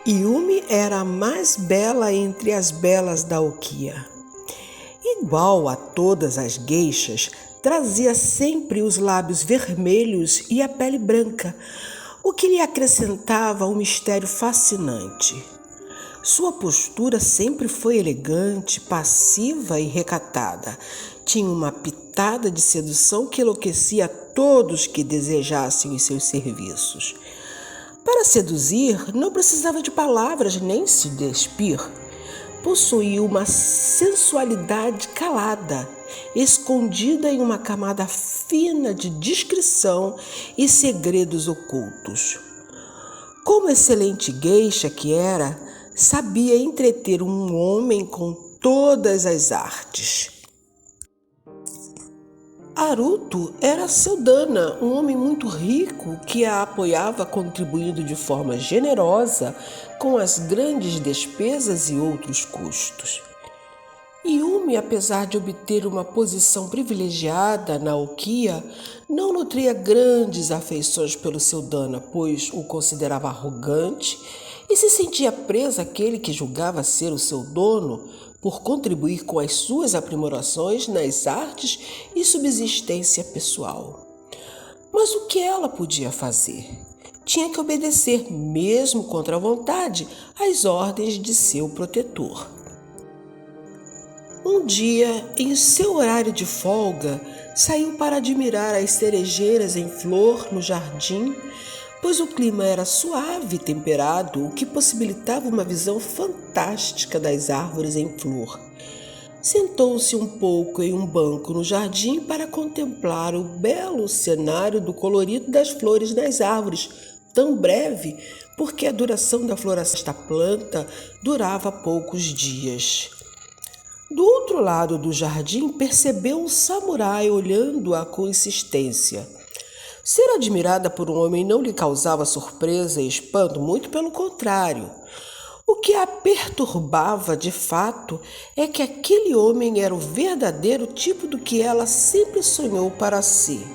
Yumi era a mais bela entre as belas da Ukiah. Igual a todas as geishas, trazia sempre os lábios vermelhos e a pele branca, o que lhe acrescentava um mistério fascinante. Sua postura sempre foi elegante, passiva e recatada. Tinha uma pitada de sedução que enlouquecia todos que desejassem os seus serviços. Para seduzir, não precisava de palavras nem se despir. Possuía uma sensualidade calada, escondida em uma camada fina de discrição e segredos ocultos. Como excelente geisha que era, sabia entreter um homem com todas as artes. Haruto era seu dana, um homem muito rico que a apoiava contribuindo de forma generosa com as grandes despesas e outros custos. Yumi, apesar de obter uma posição privilegiada na Ukiah, não nutria grandes afeições pelo seu dana, pois o considerava arrogante e se sentia presa àquele que julgava ser o seu dono por contribuir com as suas aprimorações nas artes e subsistência pessoal. Mas o que ela podia fazer? Tinha que obedecer, mesmo contra a vontade, às ordens de seu protetor. Um dia, em seu horário de folga, saiu para admirar as cerejeiras em flor no jardim, pois o clima era suave e temperado, o que possibilitava uma visão fantástica das árvores em flor. Sentou-se um pouco em um banco no jardim para contemplar o belo cenário do colorido das flores nas árvores, tão breve porque a duração da floração desta planta durava poucos dias. Do outro lado do jardim, percebeu um samurai olhando-a com insistência. Ser admirada por um homem não lhe causava surpresa e espanto, muito pelo contrário. O que a perturbava, de fato, é que aquele homem era o verdadeiro tipo do que ela sempre sonhou para si.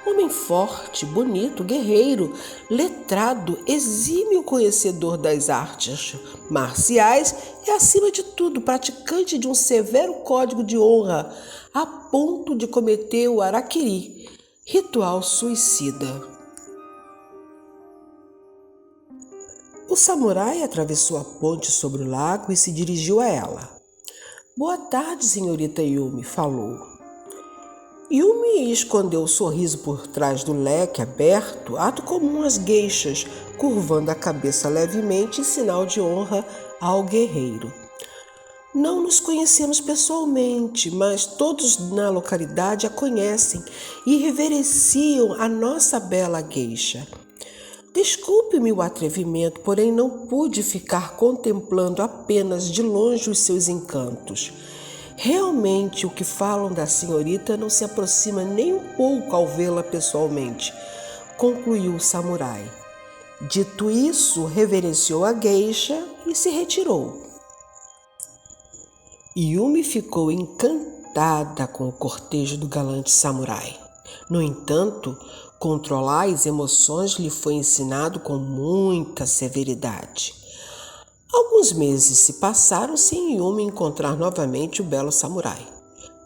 Homem forte, bonito, guerreiro, letrado, exímio conhecedor das artes marciais e, acima de tudo, praticante de um severo código de honra, a ponto de cometer o harakiri, ritual suicida. O samurai atravessou a ponte sobre o lago e se dirigiu a ela. "Boa tarde, senhorita Yumi", falou. Yumi escondeu o sorriso por trás do leque aberto, ato comum às geishas, curvando a cabeça levemente em sinal de honra ao guerreiro. "Não nos conhecemos pessoalmente, mas todos na localidade a conhecem e reverenciam a nossa bela geisha. Desculpe-me o atrevimento, porém não pude ficar contemplando apenas de longe os seus encantos. Realmente o que falam da senhorita não se aproxima nem um pouco ao vê-la pessoalmente", concluiu o samurai. Dito isso, reverenciou a geisha e se retirou. Yumi ficou encantada com o cortejo do galante samurai. No entanto, controlar as emoções lhe foi ensinado com muita severidade. Alguns meses se passaram sem Yumi encontrar novamente o belo samurai.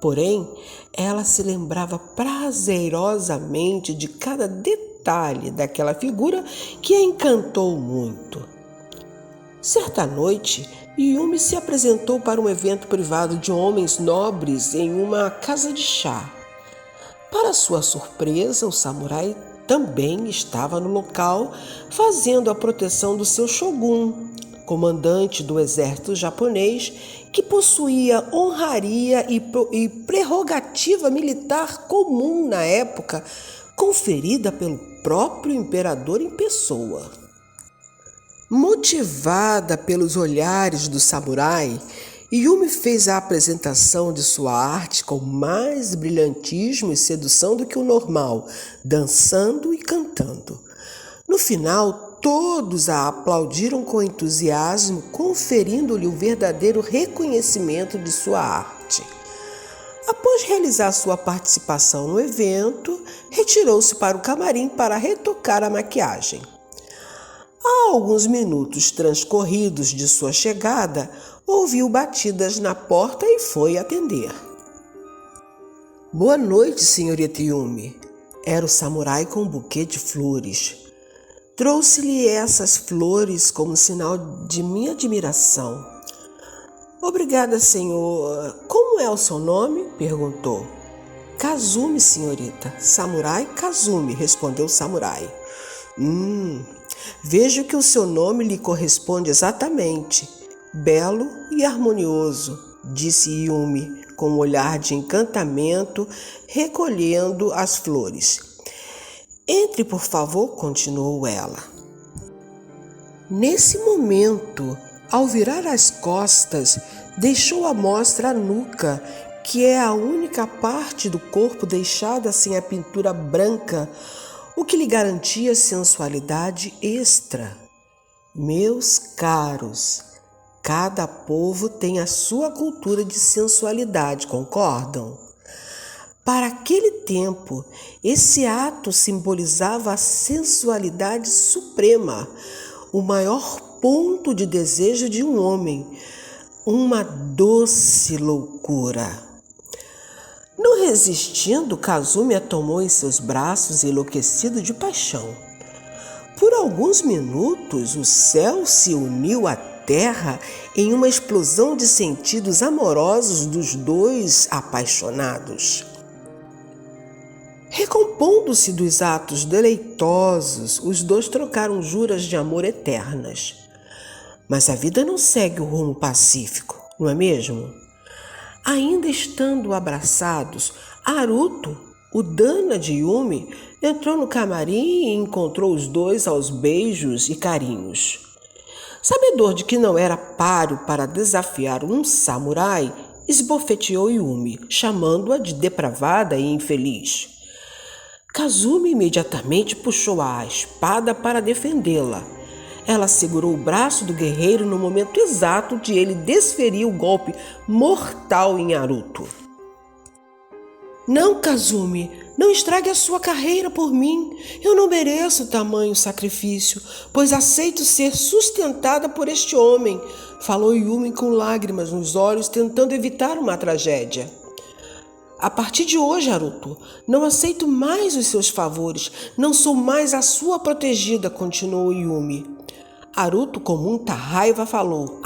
Porém, ela se lembrava prazerosamente de cada detalhe daquela figura que a encantou muito. Certa noite, Yumi se apresentou para um evento privado de homens nobres em uma casa de chá. Para sua surpresa, o samurai também estava no local, fazendo a proteção do seu shogun, comandante do exército japonês, que possuía honraria e prerrogativa militar comum na época, conferida pelo próprio imperador em pessoa. Motivada pelos olhares do samurai, Yumi fez a apresentação de sua arte com mais brilhantismo e sedução do que o normal, dançando e cantando. No final, todos a aplaudiram com entusiasmo, conferindo-lhe o verdadeiro reconhecimento de sua arte. Após realizar sua participação no evento, retirou-se para o camarim para retocar a maquiagem. A alguns minutos transcorridos de sua chegada, ouviu batidas na porta e foi atender. Boa noite, senhorita Yumi. Era o samurai com um buquê de flores. Trouxe-lhe essas flores como sinal de minha admiração. Obrigada, senhor. Como é o seu nome? Perguntou. Kazumi, senhorita. Samurai Kazumi, respondeu o samurai. Vejo que o seu nome lhe corresponde exatamente. Belo e harmonioso, disse Yumi, com um olhar de encantamento, recolhendo as flores. Entre, por favor, continuou ela. Nesse momento, ao virar as costas, deixou à mostra a nuca, que é a única parte do corpo deixada sem a pintura branca, o que lhe garantia sensualidade extra. Meus caros, cada povo tem a sua cultura de sensualidade, concordam? Para aquele tempo, esse ato simbolizava a sensualidade suprema, o maior ponto de desejo de um homem, uma doce loucura. Não resistindo, Kazumi a tomou em seus braços, enlouquecido de paixão. Por alguns minutos, o céu se uniu à terra em uma explosão de sentidos amorosos dos dois apaixonados. Recompondo-se dos atos deleitosos, os dois trocaram juras de amor eternas. Mas a vida não segue o rumo pacífico, não é mesmo? Ainda estando abraçados, Haruto, o Dana de Yumi, entrou no camarim e encontrou os dois aos beijos e carinhos. Sabedor de que não era páreo para desafiar um samurai, esbofeteou Yumi, chamando-a de depravada e infeliz. Kazumi imediatamente puxou a espada para defendê-la. Ela segurou o braço do guerreiro no momento exato de ele desferir o golpe mortal em Haruto. Não, Kazumi, não estrague a sua carreira por mim. Eu não mereço tamanho sacrifício, pois aceito ser sustentada por este homem, falou Yumi com lágrimas nos olhos, tentando evitar uma tragédia. A partir de hoje, Haruto, não aceito mais os seus favores, não sou mais a sua protegida, continuou Yumi. Haruto, com muita raiva, falou: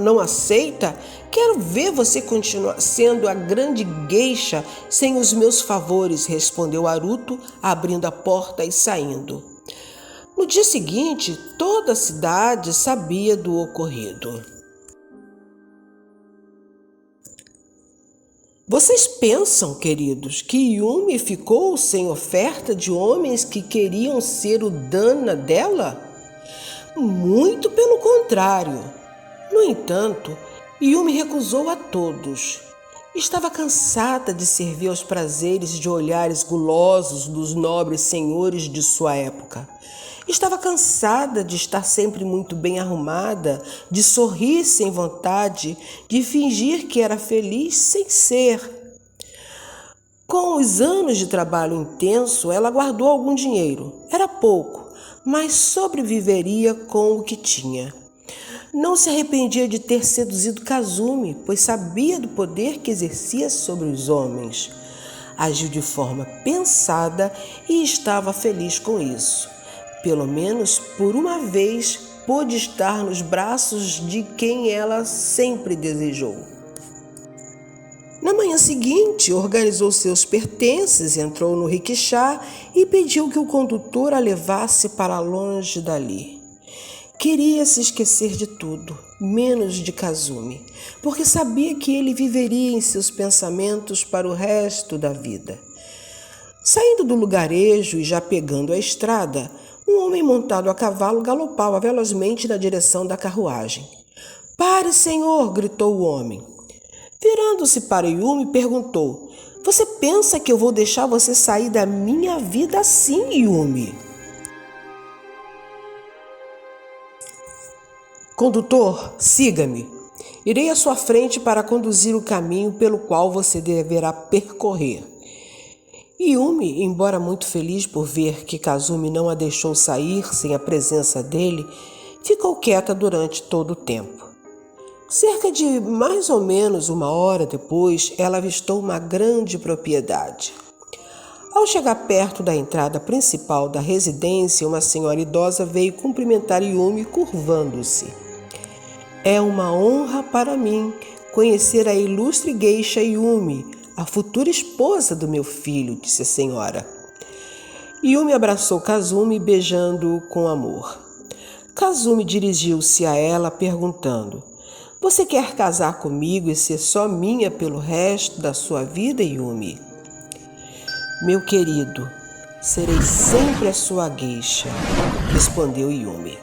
não aceita? Quero ver você continuar sendo a grande geisha sem os meus favores, respondeu Haruto, abrindo a porta e saindo. No dia seguinte, toda a cidade sabia do ocorrido. Vocês pensam, queridos, que Yumi ficou sem oferta de homens que queriam ser o Dana dela? Muito pelo contrário. No entanto, Yumi recusou a todos. Estava cansada de servir aos prazeres de olhares gulosos dos nobres senhores de sua época. Estava cansada de estar sempre muito bem arrumada, de sorrir sem vontade, de fingir que era feliz sem ser. Com os anos de trabalho intenso, ela guardou algum dinheiro. Era pouco, mas sobreviveria com o que tinha. Não se arrependia de ter seduzido Kazumi, pois sabia do poder que exercia sobre os homens. Agiu de forma pensada e estava feliz com isso. Pelo menos por uma vez pôde estar nos braços de quem ela sempre desejou. Na manhã seguinte, organizou seus pertences, entrou no rickshaw e pediu que o condutor a levasse para longe dali. Queria se esquecer de tudo, menos de Kazumi, porque sabia que ele viveria em seus pensamentos para o resto da vida. Saindo do lugarejo e já pegando a estrada, um homem montado a cavalo galopava velozmente na direção da carruagem. — Pare, senhor! — gritou o homem. Virando-se para Yumi, perguntou: — Você pensa que eu vou deixar você sair da minha vida assim, Yumi? — Condutor, siga-me. Irei à sua frente para conduzir o caminho pelo qual você deverá percorrer. Yumi, embora muito feliz por ver que Kazumi não a deixou sair sem a presença dele, ficou quieta durante todo o tempo. Cerca de mais ou menos 1 hora depois, ela avistou uma grande propriedade. Ao chegar perto da entrada principal da residência, uma senhora idosa veio cumprimentar Yumi curvando-se. É uma honra para mim conhecer a ilustre geisha Yumi, a futura esposa do meu filho, disse a senhora. Yumi abraçou Kazumi, beijando-o com amor. Kazumi dirigiu-se a ela perguntando: Você quer casar comigo e ser só minha pelo resto da sua vida, Yumi? Meu querido, serei sempre a sua geisha, respondeu Yumi.